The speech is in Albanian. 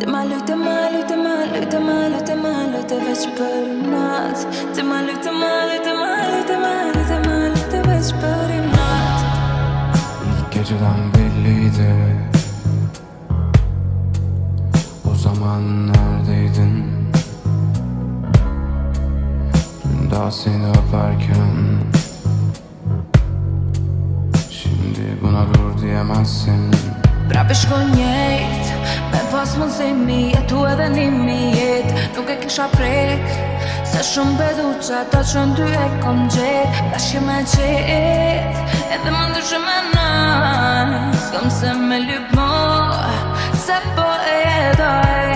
Ti ma lujte veç për nat. Ti ma lujte veç për nat. İlk geceden belliydi. O zaman neredeydin? Dün daha seni öperken, şimdi buna dur diyemezsin. Prapë shkon njejt, me pas mundësimi jetu edhe nimi jet. Nuk e kisha prek, se shumë beduqa ta që në ty e kom gjet. Bashkë me qet, edhe më ndryshë me nan. S'kom se me lyp mo, se po e jetoj.